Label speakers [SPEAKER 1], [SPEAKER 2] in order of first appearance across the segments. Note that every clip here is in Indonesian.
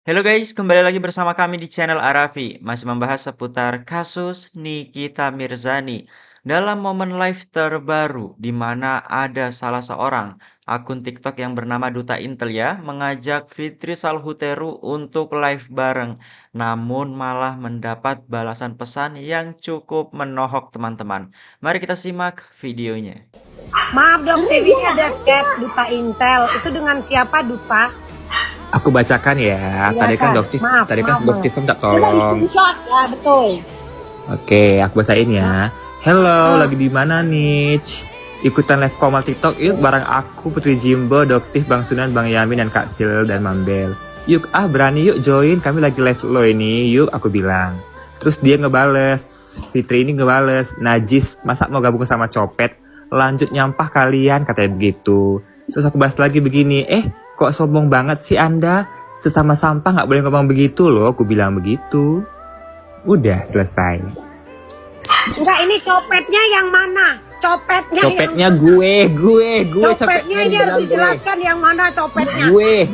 [SPEAKER 1] Halo guys, kembali lagi bersama kami di channel Arafi, masih membahas seputar kasus Nikita Mirzani. Dalam momen live terbaru, di mana ada salah seorang akun TikTok yang bernama Duta Intel ya, mengajak Fitri Salhuteru untuk live bareng. Namun malah mendapat balasan pesan yang cukup menohok teman-teman. Mari kita simak videonya.
[SPEAKER 2] Maaf dong, Dewi ada chat Duta Intel. Itu dengan siapa, Duta?
[SPEAKER 3] Aku bacakan ya.
[SPEAKER 2] Iya
[SPEAKER 3] Tadi kan
[SPEAKER 2] kan?
[SPEAKER 3] Doktif,
[SPEAKER 2] Maaf,
[SPEAKER 3] tadi kan
[SPEAKER 2] maaf.
[SPEAKER 3] Doktif minta tolong.
[SPEAKER 2] Ya, betul.
[SPEAKER 3] Oke, aku bacain ya. Hello, lagi di mana nih? Ikutan live komal TikTok yuk bareng aku Putri Jimbo, Doktif, Bang Sunan, Bang Yamin dan Kak Sil dan Mambel. Yuk berani yuk join, kami lagi live lo ini, yuk aku bilang. Terus dia ngebales, Fitri ini ngebales, najis, masa mau gabung sama copet? Lanjut nyampah kalian, katanya begitu. Terus aku bahas lagi begini, kok sombong banget sih Anda? Sesama sampah nggak boleh ngomong begitu loh, aku bilang begitu. Udah selesai.
[SPEAKER 2] Enggak, ini copetnya yang mana? Copetnya
[SPEAKER 3] Copetnya
[SPEAKER 2] yang
[SPEAKER 3] gue.
[SPEAKER 2] Copetnya ini harus dijelaskan yang mana copetnya.
[SPEAKER 3] Gue.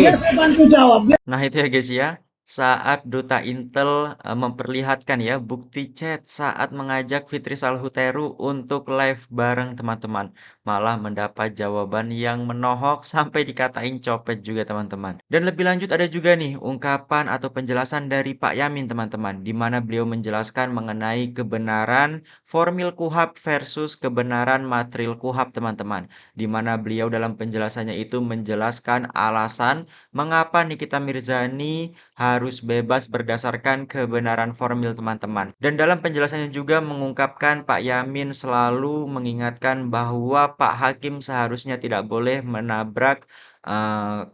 [SPEAKER 4] Biar saya bantu jawab.
[SPEAKER 1] Nah itu ya guys ya, saat Duta Intel memperlihatkan ya bukti chat saat mengajak Fitri Salhuteru untuk live bareng teman-teman. Malah mendapat jawaban yang menohok sampai dikatain copet juga teman-teman. Dan lebih lanjut ada juga nih ungkapan atau penjelasan dari Pak Yamin teman-teman. Di mana beliau menjelaskan mengenai kebenaran formil KUHP versus kebenaran material KUHP teman-teman. Di mana beliau dalam penjelasannya itu menjelaskan alasan mengapa Nikita Mirzani harus bebas berdasarkan kebenaran formil teman-teman. Dan dalam penjelasannya juga mengungkapkan Pak Yamin selalu mengingatkan bahwa Pak Hakim seharusnya tidak boleh menabrak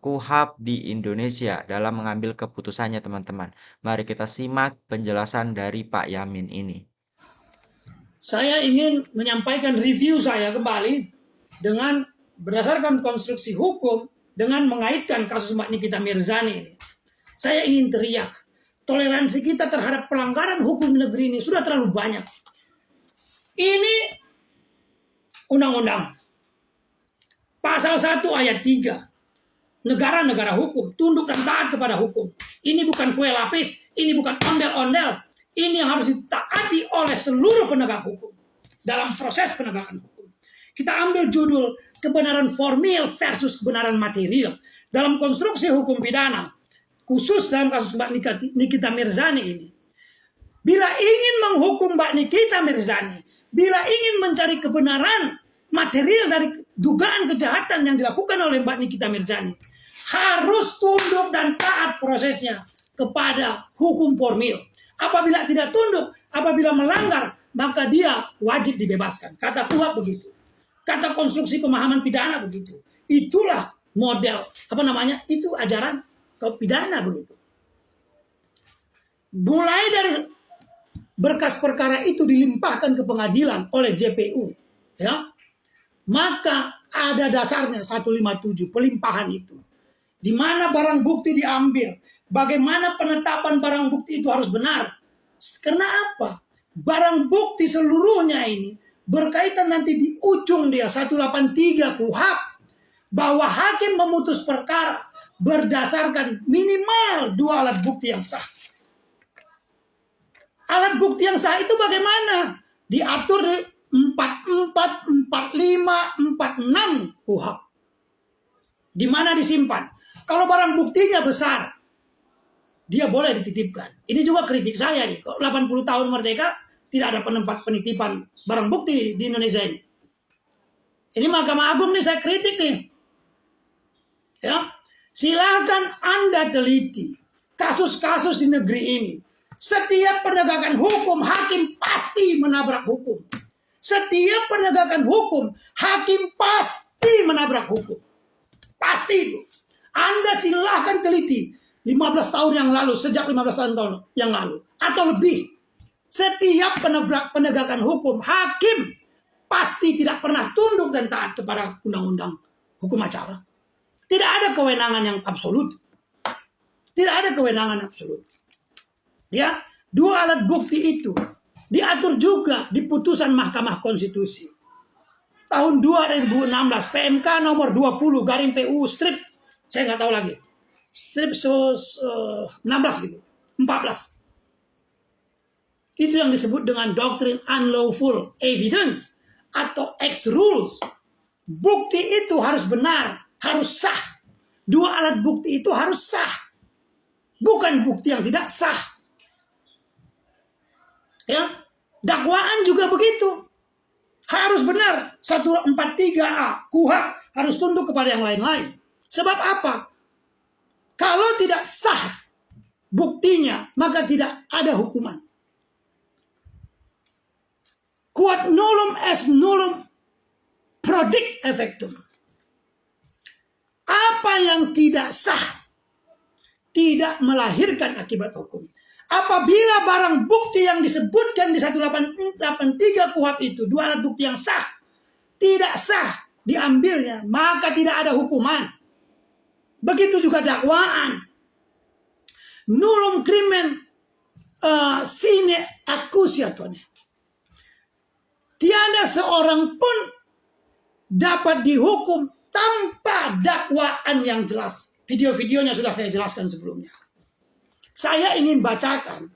[SPEAKER 1] KUHP di Indonesia dalam mengambil keputusannya teman-teman. Mari kita simak penjelasan dari Pak Yamin ini.
[SPEAKER 4] Saya ingin menyampaikan review saya kembali dengan berdasarkan konstruksi hukum dengan mengaitkan kasus Mbak Nikita Mirzani ini. Saya ingin teriak, toleransi kita terhadap pelanggaran hukum negeri ini sudah terlalu banyak. Ini undang-undang. Pasal 1 ayat 3. Negara-negara hukum, tunduk dan taat kepada hukum. Ini bukan kue lapis, ini bukan ondel-ondel. Ini yang harus ditaati oleh seluruh penegak hukum dalam proses penegakan hukum. Kita ambil judul kebenaran formil versus kebenaran material. Dalam konstruksi hukum pidana, khusus dalam kasus Mbak Nikita Mirzani ini. Bila ingin menghukum Mbak Nikita Mirzani, bila ingin mencari kebenaran material dari dugaan kejahatan yang dilakukan oleh Mbak Nikita Mirzani, harus tunduk dan taat prosesnya kepada hukum formil. Apabila tidak tunduk, apabila melanggar, maka dia wajib dibebaskan. Kata KUHP begitu. Kata konstruksi pemahaman pidana begitu. Itulah model, itu ajaran pidana begitu. Mulai dari berkas perkara itu dilimpahkan ke pengadilan oleh JPU, ya, maka ada dasarnya 157 pelimpahan itu. Di mana barang bukti diambil, bagaimana penetapan barang bukti itu harus benar. Karena apa? Barang bukti seluruhnya ini berkaitan nanti di ujung dia 183 KUHP bahwa hakim memutus perkara berdasarkan minimal 2 alat bukti yang sah. Alat bukti yang sah itu bagaimana? Diatur di 44, 45, 46 KUHP. Di mana disimpan? Kalau barang buktinya besar, dia boleh dititipkan. Ini juga kritik saya nih. Kok 80 tahun merdeka tidak ada penitipan barang bukti di Indonesia ini. Ini Mahkamah Agung nih saya kritik nih. Ya, silakan Anda teliti kasus-kasus di negeri ini. Setiap penegakan hukum hakim pasti menabrak hukum. Setiap penegakan hukum hakim pasti menabrak hukum. Pasti itu. Anda silahkan teliti 15 tahun yang lalu, sejak 15 tahun yang lalu, atau lebih. Setiap penegakan hukum, hakim pasti tidak pernah tunduk dan taat kepada undang-undang hukum acara. Tidak ada kewenangan yang absolut. Tidak ada kewenangan absolut. Ya, 2 alat bukti itu diatur juga di putusan Mahkamah Konstitusi. Tahun 2016, PMK nomor 20 garing PU strip, saya nggak tahu lagi. 16 gitu, 14. Itu yang disebut dengan doktrin unlawful evidence atau X rules. Bukti itu harus benar, harus sah. Dua alat bukti itu harus sah. Bukan bukti yang tidak sah. Ya, dakwaan juga begitu. Harus benar. 143A KUHP harus tunduk kepada yang lain-lain. Sebab apa? Kalau tidak sah buktinya, maka tidak ada hukuman. Quod nullum est nullum prodict effectum. Apa yang tidak sah tidak melahirkan akibat hukum. Apabila barang bukti yang disebutkan di 183 KUHP itu, dua alat bukti yang sah, tidak sah diambilnya, maka tidak ada hukuman. Begitu juga dakwaan. Nullum crimen sine accusatione. Tiada seorang pun dapat dihukum tanpa dakwaan yang jelas. Video-videonya sudah saya jelaskan sebelumnya. Saya ingin bacakan.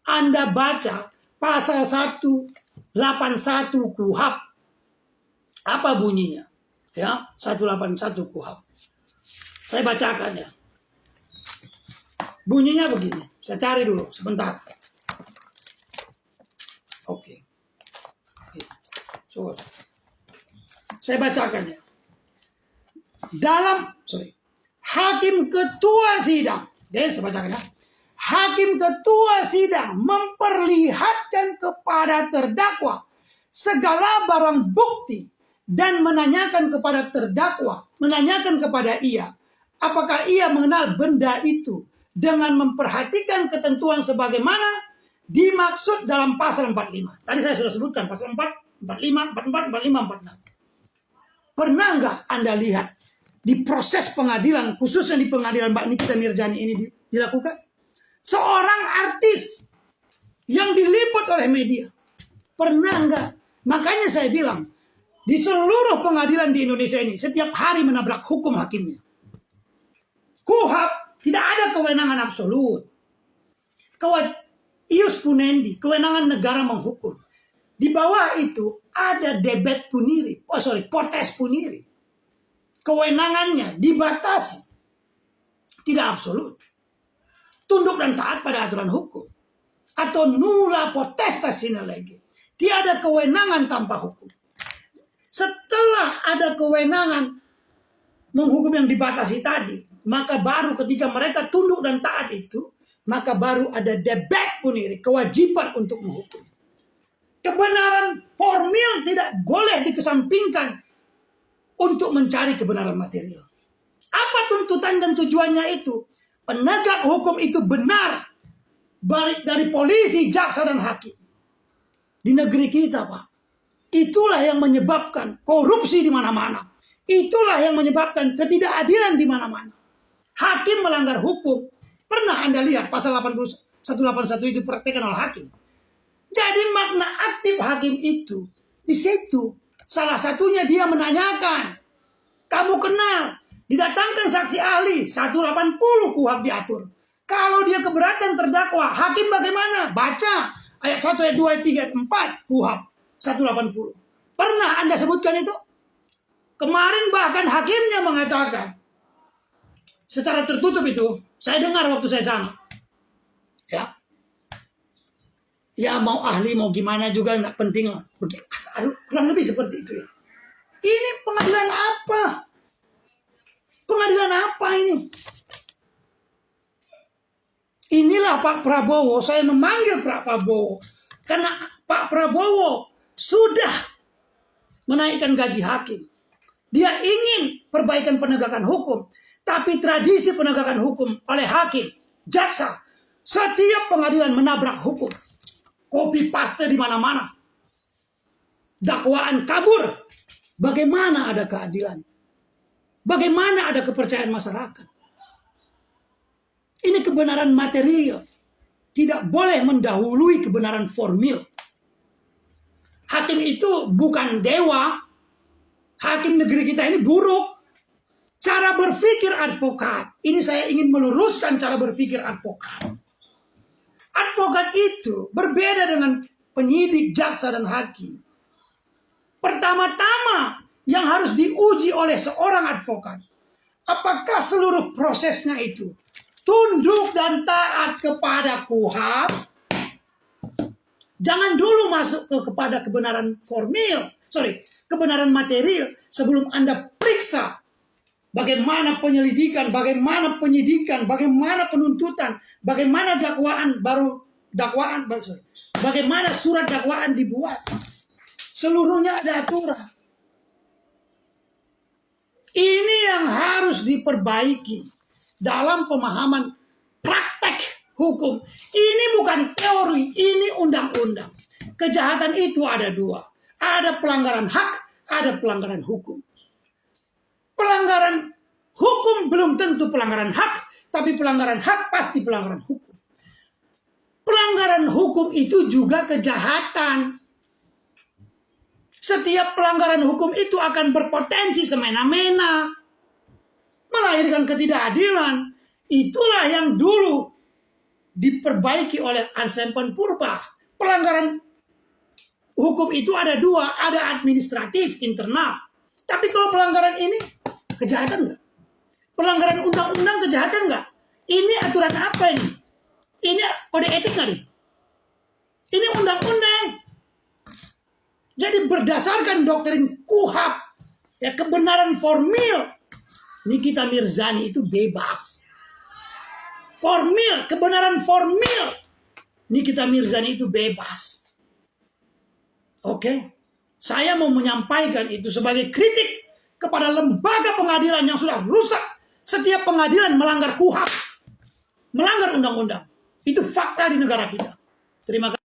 [SPEAKER 4] Anda baca pasal 181 KUHP. Apa bunyinya? Ya, 181 KUHP. Saya bacakan ya. Bunyinya begini. Saya cari dulu sebentar. Oke. So, saya bacakan ya. Hakim ketua sidang. Saya bacakan ya. Hakim ketua sidang memperlihatkan kepada terdakwa segala barang bukti dan menanyakan kepada terdakwa, menanyakan kepada ia, apakah ia mengenal benda itu dengan memperhatikan ketentuan sebagaimana dimaksud dalam pasal 45. Tadi saya sudah sebutkan pasal 4, 45, 44, 45, 46. Pernah nggak Anda lihat di proses pengadilan, khususnya di pengadilan Mbak Nikita Mirzani ini dilakukan? Seorang artis yang diliput oleh media. Pernah nggak? Makanya saya bilang, di seluruh pengadilan di Indonesia ini, setiap hari menabrak hukum hakimnya. KUHP tidak ada kewenangan absolut. Ius punendi, kewenangan negara menghukum. Di bawah itu ada debet puniri, potes puniri. Kewenangannya dibatasi. Tidak absolut. Tunduk dan taat pada aturan hukum. Atau nulla potestas sine lege. Tiada kewenangan tanpa hukum. Setelah ada kewenangan menghukum yang dibatasi tadi, maka baru ketika mereka tunduk dan taat itu, maka baru ada debet puniri, kewajiban untuk menghukum. Kebenaran formil tidak boleh dikesampingkan untuk mencari kebenaran material. Apa tuntutan dan tujuannya itu? Penegak hukum itu benar, baik dari polisi, jaksa, dan hakim. Di negeri kita, Pak, itulah yang menyebabkan korupsi di mana-mana. Itulah yang menyebabkan ketidakadilan di mana-mana. Hakim melanggar hukum. Pernah Anda lihat pasal 181 itu praktekkan oleh hakim. Jadi makna aktif hakim itu di situ. Salah satunya dia menanyakan, kamu kenal, didatangkan saksi ahli, 180 KUHP diatur. Kalau dia keberatan terdakwa, hakim bagaimana? Baca ayat 1, ayat 2, ayat 3, ayat 4 KUHP 180. Pernah Anda sebutkan itu? Kemarin bahkan hakimnya mengatakan secara tertutup itu, saya dengar waktu saya sana. Ya mau ahli mau gimana juga nggak penting lah. Kurang lebih seperti itu ya. Ini pengadilan apa? Pengadilan apa ini? Inilah Pak Prabowo. Saya memanggil Pak Prabowo karena Pak Prabowo sudah menaikkan gaji hakim. Dia ingin perbaikan penegakan hukum. Tapi tradisi penegakan hukum oleh hakim, jaksa, setiap pengadilan menabrak hukum. Copy paste di mana-mana. Dakwaan kabur. Bagaimana ada keadilan? Bagaimana ada kepercayaan masyarakat? Ini kebenaran material. Tidak boleh mendahului kebenaran formil. Hakim itu bukan dewa. Hakim negeri kita ini buruk. cara berpikir advokat. Ini saya ingin meluruskan cara berpikir advokat. Advokat itu berbeda dengan penyidik, jaksa, dan hakim. Pertama-tama yang harus diuji oleh seorang advokat, apakah seluruh prosesnya itu tunduk dan taat kepada KUHP. Jangan dulu masuk kepada kebenaran kebenaran material sebelum Anda periksa bagaimana penyelidikan, bagaimana penyidikan, bagaimana penuntutan, bagaimana bagaimana surat dakwaan dibuat. Seluruhnya ada aturan. Ini yang harus diperbaiki dalam pemahaman praktek hukum. Ini bukan teori, ini undang-undang. Kejahatan itu ada dua. Ada pelanggaran hak, ada pelanggaran hukum. Pelanggaran hukum belum tentu pelanggaran hak, tapi pelanggaran hak pasti pelanggaran hukum. Pelanggaran hukum itu juga kejahatan. Setiap pelanggaran hukum itu akan berpotensi semena-mena, melahirkan ketidakadilan. Itulah yang dulu diperbaiki oleh Arsempen Purba. Pelanggaran hukum itu ada dua, ada administratif, internal. Tapi kalau pelanggaran ini, kejahatan nggak? Pelanggaran undang-undang kejahatan nggak? Ini aturan apa ini? Ini kode etik nggak nih? Ini undang-undang. Jadi berdasarkan doktrin KUHP, ya kebenaran formil, Nikita Mirzani itu bebas. Formil, kebenaran formil, Nikita Mirzani itu bebas. Oke, saya mau menyampaikan itu sebagai kritik kepada lembaga pengadilan yang sudah rusak. Setiap pengadilan melanggar KUHP, melanggar undang-undang. Itu fakta di negara kita. Terima kasih.